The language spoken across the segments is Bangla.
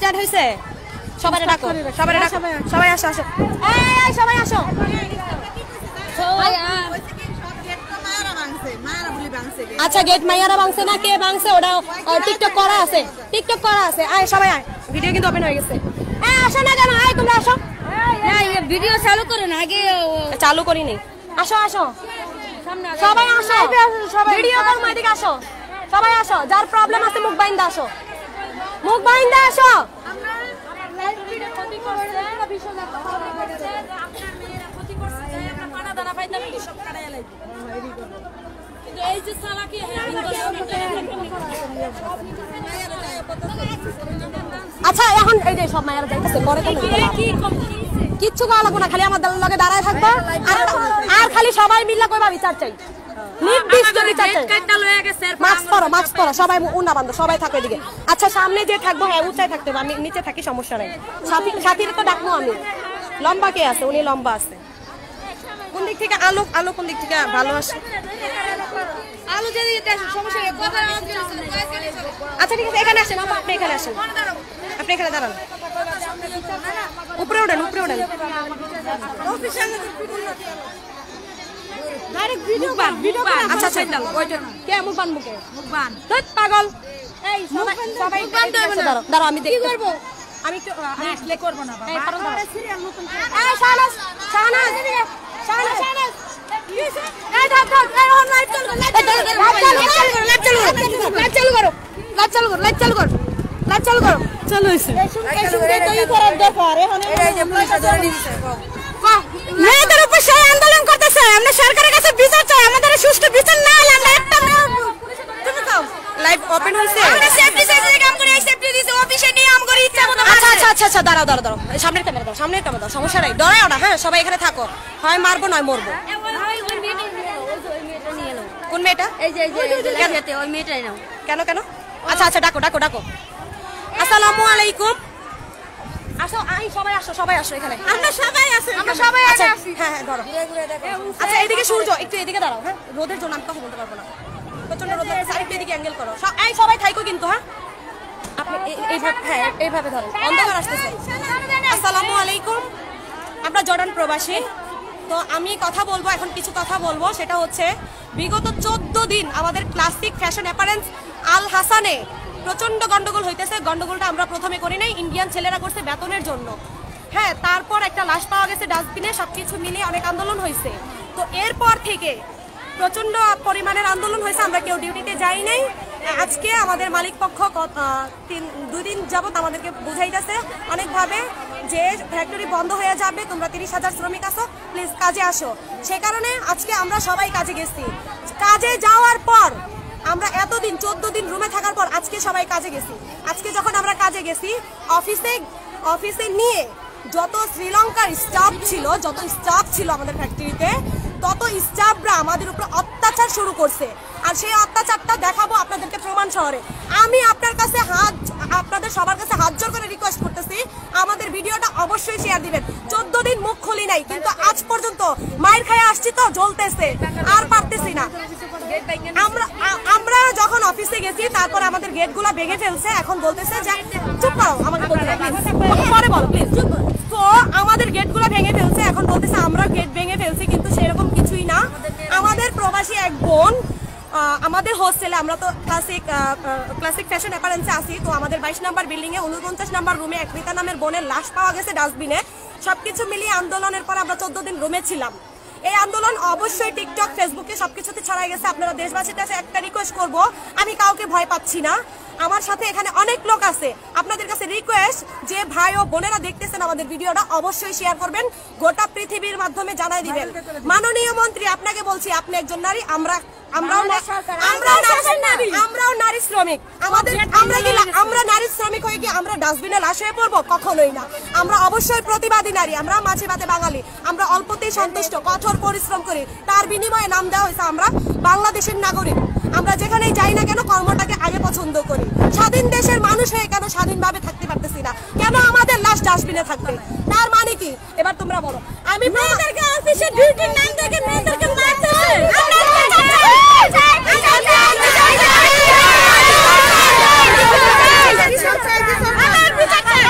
স্টার্ট হয়েছে? সবাই ডাকো, সবাই ডাকো, সবাই আসো আসো, এই সবাই আসো। আচ্ছা গেট মাইয়ারা ভাঙছে না কে ভাঙছে? ওটা টিকটক করা আছে, টিকটক করা আছে। আয় সবাই আয়, ভিডিও কিন্তু ওপেন হয়ে গেছে। আসো না কেন? আয় তোমরা আসো। ভিডিও চালু করেন, আগে চালু করিনি। আসো আসো সবাই আসো, ভিডিও করো, এদিকে আসো সবাই আসো। যার প্রবলেম আছে মুখ বাইন্দা আসো, মুখ বাইন্দা আসো। আচ্ছা এখন এই যে সব মায়েরা যাইতেছে, পরে কিচ্ছু করা লাগবে না, খালি আমার লগে দাঁড়ায় থাকবা আর খালি সবাই মিলে কইবা বিচার চাই। মাস্ক পরো সবাই, উন্না বান্ধব সবাই থাকো এদিকে। আচ্ছা সামনে যে থাকবো হ্যাঁ উঁচাই থাকতে হবে, আমি নিচে থাকি সমস্যা নাই। সাথীর তো ডাকবো আমি। লম্বা কে আছে? উনি লম্বা আছে। কোন দিক থেকে আলো? আলো কোন দিক থেকে ভালো আসে? আলো যদি সমস্যা। আচ্ছা ঠিক আছে, এখানে আসেন, আপনি এখানে আসেন, আপনি এখানে দাঁড়ান। উপরে ওঠেন, উপরে ওঠেন। আচ্ছা আচ্ছা কে মুখ বান? মুখে পাগল। এই সবাই দাঁড়াও, আমি দেখি করবো। আমি একটু করবো না। মেয়েদের উপর সেই আন্দোলন করতেছে, আমরা সরকারের কাছে বিচার চাই, আমাদের সুষ্ঠু বিচার না হলে আমরা একটা লাইভ ওপেন হইছে। আমরা সেফটি সেফটি কাম করি, সেফটি দিছে অফিসে নিয়ে আম করি ইচ্ছা মতো। আচ্ছা আচ্ছা আচ্ছা আচ্ছা দাঁড়াও দাঁড়াও দাঁড়াও, সামনের ক্যামেরা দাও, সামনের ক্যামেরা দাও, সমস্যা নাই, ডরাও না। হ্যাঁ সবাই এখানে থাকো, হয় মারবো নয় মরবো। কোন মেয়েটা? এই যে ওই মেয়েটাই নাও। কেন কেন? আচ্ছা আচ্ছা ডাকো ডাকো ডাকো। আসসালামু আলাইকুম। আসো, সবাই আসো, সবাই আসো এখানে। আমরা সবাই আছি, আমরা সবাই আছি। হ্যাঁ হ্যাঁ ধরো। আচ্ছা এদিকে সূর্য, একটু এদিকে দাঁড়াও। হ্যাঁ রোদের জন্য আমি কথা বলতে পারবো না, প্রচন্ড রোদ লাগছে। আরেকটু এদিকে অ্যাঙ্গেল করো, সবাই থাইকো কিন্তু। হ্যাঁ আপনি এইভাবে, হ্যাঁ এইভাবে ধরো, অন্ধকার আসতেছে। আসসালামু আলাইকুম। আমরা জর্ডান প্রবাসী। তো আমি কথা বলবো এখন, কিছু কথা বলবো, সেটা হচ্ছে বিগত 14 দিন আমাদের ক্লাসিক ফ্যাশন অ্যাপারেন্স আল হাসানে প্রচন্ড গন্ডগোল হইতেছে। গন্ডগোলটা আমরা প্রথমে করি নাই, ইন্ডিয়ান ছেলেরা করছে বেতনের জন্য। হ্যাঁ তারপর একটা লাশ পাওয়া গেছে ডাস্টবিনে, সবকিছু মিলিয়ে অনেক আন্দোলন হয়েছে। তো এরপর থেকে প্রচন্ড পরিমাণের আন্দোলন হয়েছে, আমরা কেউ ডিউটিতে যাই নাই। আজকে আমাদের মালিক পক্ষ 2 দিন যাবত আমাদেরকে বুঝাইতেছে অনেকভাবে যে ফ্যাক্টরি বন্ধ হয়ে যাবে, তোমরা 30,000 শ্রমিক আসো, প্লিজ কাজে আসো। সে কারণে আজকে আমরা সবাই কাজে গেছি। কাজে যাওয়ার পর আমরা এতদিন 14 দিন রুমে থাকার পর আজকে সবাই কাজে গেছি। আজকে যখন আমরা কাজে গেছি, অফিসে নিয়ে যত শ্রীলঙ্কার স্টাফ ছিল আমাদের ফ্যাক্টরিতে, তত স্টাফরা আমাদের উপর অত্যাচার শুরু করছে। আর সেই অত্যাচারটা দেখাবো আপনাদেরকে প্রমাণ শহরে। আমি আপনাদের সবার কাছে হাত জোর করে রিকোয়েস্ট করতেছি, আমাদের ভিডিওটা অবশ্যই শেয়ার দিবেন। 14 দিন মুখ খুলি নাই, কিন্তু আজ পর্যন্ত মায়ের খায় আসছি তো জ্বলতেছে, আর পারতেছি না। আমরা যখন অফিসে গেছি তারপর আমাদের গেটগুলা ভেঙে ফেলছে। এখন বলতেছে যে চুপ করো, আমাকে বলতে পরে বলো প্লিজ। তো আমাদের গেটগুলা ভেঙে ফেলছে, এখন বলতেছে আমরা গেট ভেঙে ফেলছি, কিন্তু সেরকম কিছুই না। আমাদের প্রবাসী এক বোন আমাদের হোস্টেলে, আমরা তো ক্লাসিক ফ্যাশন অ্যাপারেন্সে আসি, তো আমাদের 22 নম্বর বিল্ডিং এ 49 নম্বর রুমে এক রিতা নামের বোনের লাশ পাওয়া গেছে ডাস্টবিনে। সবকিছু মিলিয়ে আন্দোলনের পর আমরা 14 দিন রুমে ছিলাম। এই আন্দোলন অবশ্যই টিকটক ফেসবুকে সবকিছুতে ছড়াই গেছে। আপনারা দেশবাসীর কাছে একটা রিকোয়েস্ট করব, আমি কাউকে ভয় পাচ্ছি না, আমার সাথে এখানে অনেক লোক আছে। আপনাদের কাছে রিকোয়েস্ট, যে ভাই ও বোনেরা দেখতেছেন আমাদের ভিডিওটা, অবশ্যই শেয়ার করবেন, গোটা পৃথিবীর মাধ্যমে জানাই দিবেন। মাননীয় মন্ত্রী আপনাকে বলছি, আপনি একজন নারী, আমরাও নারী শ্রমিক। আমরা নারী শ্রমিক হয়ে কি আমরা ডাস্টবিনে লাশ হয়ে পড়বো? কখনোই না। আমরা অবশ্যই প্রতিবাদী নারী, আমরা মাঝে মাঝে বাঙালি, আমরা অল্পতেই সন্তুষ্ট, কঠোর পরিশ্রম করি। তার বিনিময়ে নাম দেওয়া হয়েছে আমরা বাংলাদেশের নাগরিক। আমরা যেখানেই যাই না কেন কর্মটাকে আগে পছন্দ করি। স্বাধীন দেশের মানুষ হয়ে কেন স্বাধীনভাবে থাকতে পারতেছি না? কেন আমাদের লাশ ডাস্টবিনে থাকবে? তার মানে কি? এবার তোমরা বলো। আমি মেয়েদেরকে অফিসে ডিউটির নাম থেকে মেয়েদেরকে মারতেছে। আমার বিচার চাই।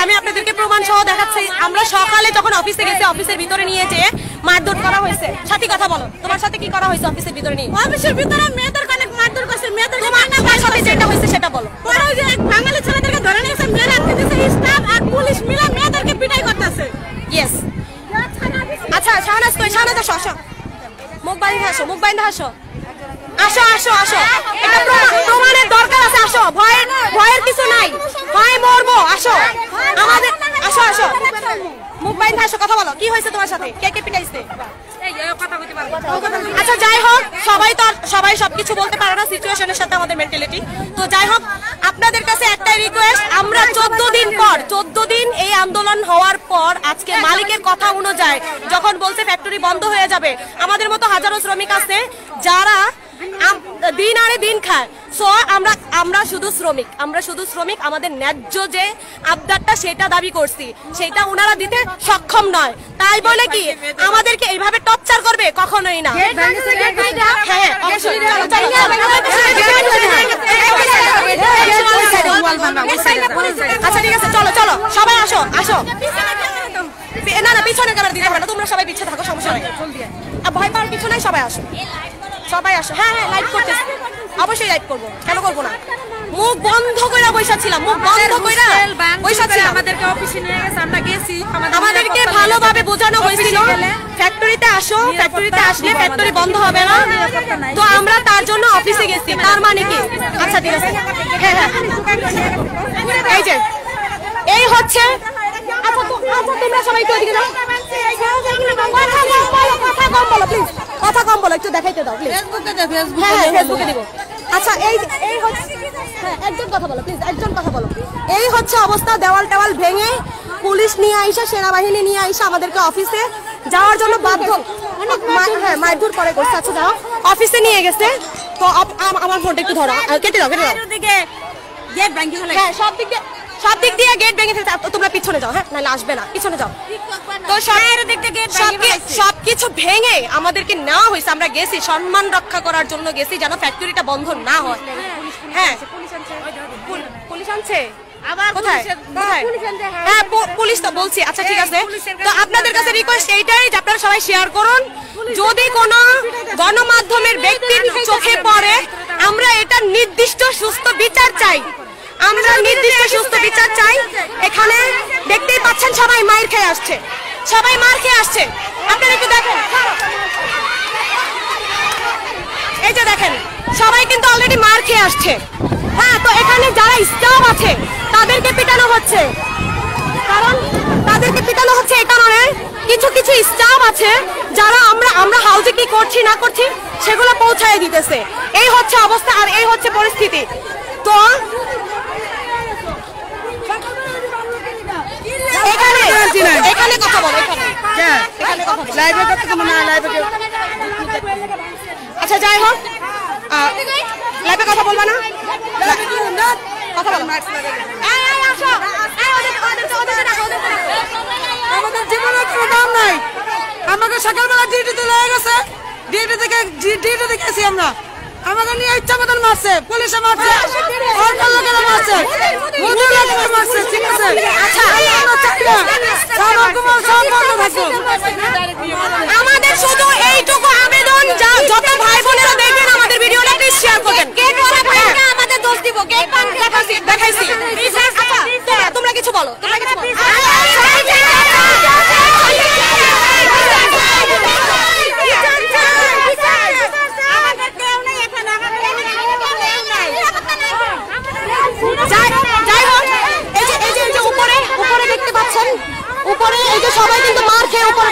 আমি আপনাদেরকে প্রমাণ সহ দেখাচ্ছি। আমরা সকালে যখন অফিসে গেছি, অফিসের ভিতরে নিয়ে যেয়ে মারধর করা হয়েছে। সাথী কথা বলো, তোমার সাথে কি করা হয়েছে অফিসের ভিতরে নিয়ে? অফিসের ভিতরে মেয়েদের অনেক মারধর করছে। মেয়েদের তোমার সাথে যেটা হয়েছে সেটা বলো। পরে ওই যে এক বাঙালি ছেলেদেরকে ধরে নিয়েছে, মেয়েরা দিতেছে, স্টাফ আর পুলিশ মিলে মেয়েদেরকে পিটাই করতেছে। ইয়েস। আচ্ছা শাহনাজ কই? শাহনাজ আসো, আসো, মুখ বাইন্ধে আসো, মুখ বাইন্ধে আসো, আসো আসো আসো। এটা প্রমাণের দরকার আছে। আসো, ভয়ের কিছু নাই, ভয়ে মরবো। আসো আমাদের, আসো আসো, মুখ বাইন্ধে আসো, কথা বলো। কি হয়েছে তোমার সাথে? কে কে পিটাইছে? আচ্ছা যাই হোক, সবাই সবকিছু বলতে পারে না, সিচুয়েশনের সাথে আমাদের মেন্টালিটি। তো যাই হোক, আপনাদের কাছে একটাই রিকোয়েস্ট, আমরা 14 দিন এই আন্দোলন হওয়ার পর আজকে মালিকের কথা অনুযায়ী যখন বলছে ফ্যাক্টরি বন্ধ হয়ে যাবে, আমাদের মতো হাজারো শ্রমিক আছে যারা দিন আনে দিন খায়। সো আমরা শুধু শ্রমিক, আমাদের ন্যায্য যে আবদারটা সেটা দাবি করছি, সেটা ওনারা দিতে সক্ষম নয়। তাই বলে কি আমাদেরকে এইভাবে টর্চার করবে? কখনোই না। হ্যাঁ অবশ্যই। আচ্ছা ঠিক আছে, চলো চলো সবাই আসো, আসো। না না, পিছনে কালার দিতে হবে না, তোমরা সবাই পিছনে থাকো, সমস্যা নেই। ভয় পাওয়ার কিছু নাই, সবাই আসো, সবাই আসো। হ্যাঁ হ্যাঁ, লাইভ করতে অবশ্যই লাইভ করবো, কেন করবো না? মুখ বন্ধ কইরা বইসা ছিলাম, মুখ বন্ধ কইরা বইসা ছিলাম। আমাদেরকে অফিসে নিয়ে গেছে, আমরা গেছি, আমাদেরকে ভালোভাবে বোঝানো হয়েছিল ফ্যাক্টরিতে আসো, ফ্যাক্টরিতে আসলে ফ্যাক্টরি বন্ধ হবে না। তো আমরা তার জন্য অফিসে গেছি। তার মানে কি? আচ্ছা ঠিক আছে, হ্যাঁ হ্যাঁ, এই যে এই হচ্ছে। আচ্ছা তোমরা সবাই একটু ওদিকে যাও, কথা কম বলো প্লিজ, কথা কম বলো, একটু দেখাইতে দাও প্লিজ। হ্যাঁ ফেসবুকে দিব। আচ্ছা এই হচ্ছে, হ্যাঁ একজন কথা বলো প্লিজ, একজন কথা বলো। এই হচ্ছে অবস্থা, দেওয়াল টেওয়াল ভেঙে পুলিশ নিয়ে আইসা, সেনাবাহিনী নিয়ে আইসা আমাদেরকে অফিসে যাওয়ার জন্য বাধ্য, হ্যাঁ মারধর করে করছে। আচ্ছা যাও, অফিসে নিয়ে গেছে। তো আমার ফোনটা একটু ধরো, কেটে দাও, কেটে দাও। হ্যাঁ সব দিক দিয়ে গেট ভেঙে ফেলছে। তোমরা পিছনে যাও, হ্যাঁ নাহলে আসবে না, পিছনে যাও। তো সবকিছু ভেঙে আমাদেরকে নেওয়া হয়েছে। আমরা গেছি সম্মান রক্ষা করার জন্য গেছি, যেন ফ্যাক্টরিটা বন্ধ না হয়। হ্যাঁ পুলিশ আনছে কোথায়? হ্যাঁ পুলিশ তো বলছি। আচ্ছা ঠিক আছে, তো আপনাদের কাছে রিকোয়েস্ট এইটাই যে আপনারা সবাই শেয়ার করুন। যদি কোনো গণমাধ্যমের ব্যক্তির চোখে পড়ে, আমরা এটা নির্দিষ্ট সুস্থ বিচার চাই, আমরা নির্দিষ্ট সুস্থ বিচার চাই। এখানে দেখতেই পাচ্ছেন সবাই মার খেয়ে আসছে, সবাই মার খেয়ে আসছে। আপনারা একটু দেখেন, এই যে দেখেন সবাই কিন্তু অলরেডি মার খেয়ে আসছে। হ্যাঁ, তো এখানে যারা স্টাফ আছে তাদেরকে পিটানো হচ্ছে, কারণ তাদেরকে পিটানো হচ্ছে এই কারণে কিছু কিছু স্টাফ আছে যারা আমরা হাউজে কি করছি না করছি সেগুলো পৌঁছায় দিতেছে। এই হচ্ছে অবস্থা আর এই হচ্ছে পরিস্থিতি। তো এখানে কথা বলো, এখানে কথা বলো। আচ্ছা যাই হোক, লাইভে কথা বলবা না, কথা বলো। আমাদের জীবনে কোনো দাম নাই। আমাকে সকালবেলা ডিউটিতে লেগে গেছে, ডিউটি থেকে গেছি আমরা, আমাকে নিয়ে ইচ্ছা মতন মারছে, পুলিশে মারছে, অন্য লোকেরা মারছে, মধুর লোকেরা মারছে। ঠিক আছে, আচ্ছা আমাদের শুধু এইটুকু আবেদন, যত ভাই বোনেরা দেখবেন আমাদের ভিডিওটা প্লিজ শেয়ার করবেন। আমাদের দোষ দিব, দেখাইছি। আচ্ছা তোমরা কিছু বলো, তোমরা কিছু বলো। উপরে এই যে সবাই কিন্তু মার খেয়ে উপরে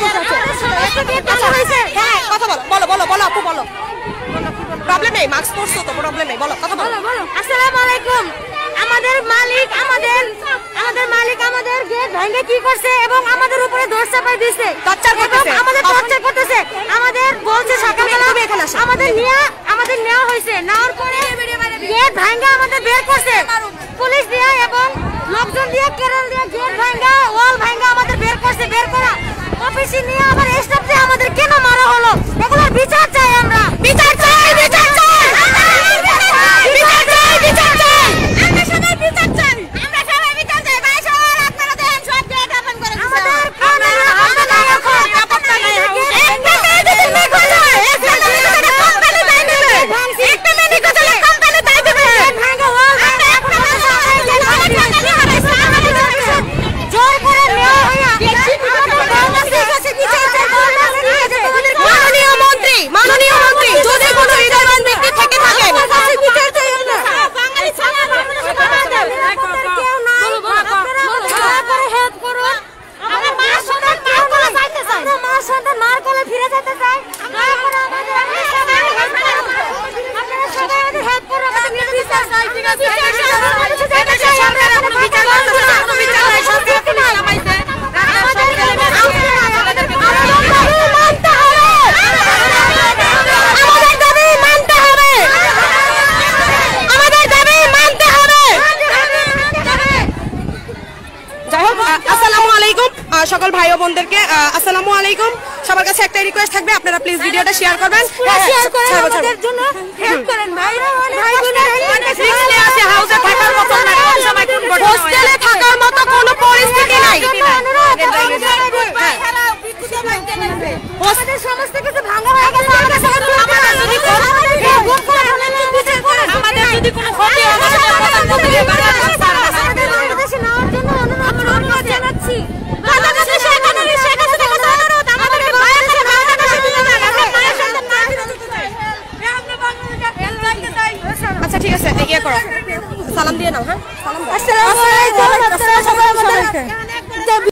বসে আছে। হ্যাঁ কথা বলো, বলো বলো বলো আপু বলো, প্রবলেম নেই, মাস্ক পরছো তো প্রবলেম নেই, বলো কথা বলো। আসসালামু আলাইকুম। আমাদের মালিক আমাদের গেট ভেঙে কি করছে এবং আমাদের উপরে দোষ চাপাই দিয়েছে, আমাদের টর্চার করতেছে। আমাদের বলছে সকালবেলা আমাদের নেওয়া হয়েছে, নেওয়ার পরে গেট ভেঙে আমাদের বের করছে পুলিশ দিয়ে এবং লোকজন দিয়ে, কেরল দিয়ে গেট ভেঙে ওয়াল ভেঙে আমাদের বের করছে। বের করা অফিসে নিয়ে আবার স্টাফ দিয়ে আমাদের কেন মারা হলো, এগুলোর বিচার চাই আমরা, বিচার চাই, বিচার চাই, বিচার চাই, বিচার চাই, আমরা সবাই বিচার চাই, আমরা সবাই বিচার চাই। ভাই সবার আপনারা সকল ভাই ও বোনদেরকে আসসালামু আলাইকুম। সবার কাছে একটা রিকোয়েস্ট থাকবে, আপনারা প্লিজ ভিডিওটা শেয়ার করবেন, শেয়ার করেন, আমাদের জন্য হেল্প করেন ভাই। হোস্টেলে আছে, হাউসে থাকার মতো না, কোন সময় কোন ঘটনা হয়, হোস্টেলে থাকার মতো কোনো পরিস্থিতি নাই। আমাদের সমস্ত কিছু ভাঙা হয়ে গেছে, আমাদের যদি কোনো ক্ষতি হয় বাংলাদেশে নেওয়ার জন্য অনুরোধ জানাচ্ছি। বাংলাদেশে আচ্ছা ঠিক আছে, ইয়ে করো, সালাম দিয়ে নাও। হ্যাঁ, আসসালামু আলাইকুম।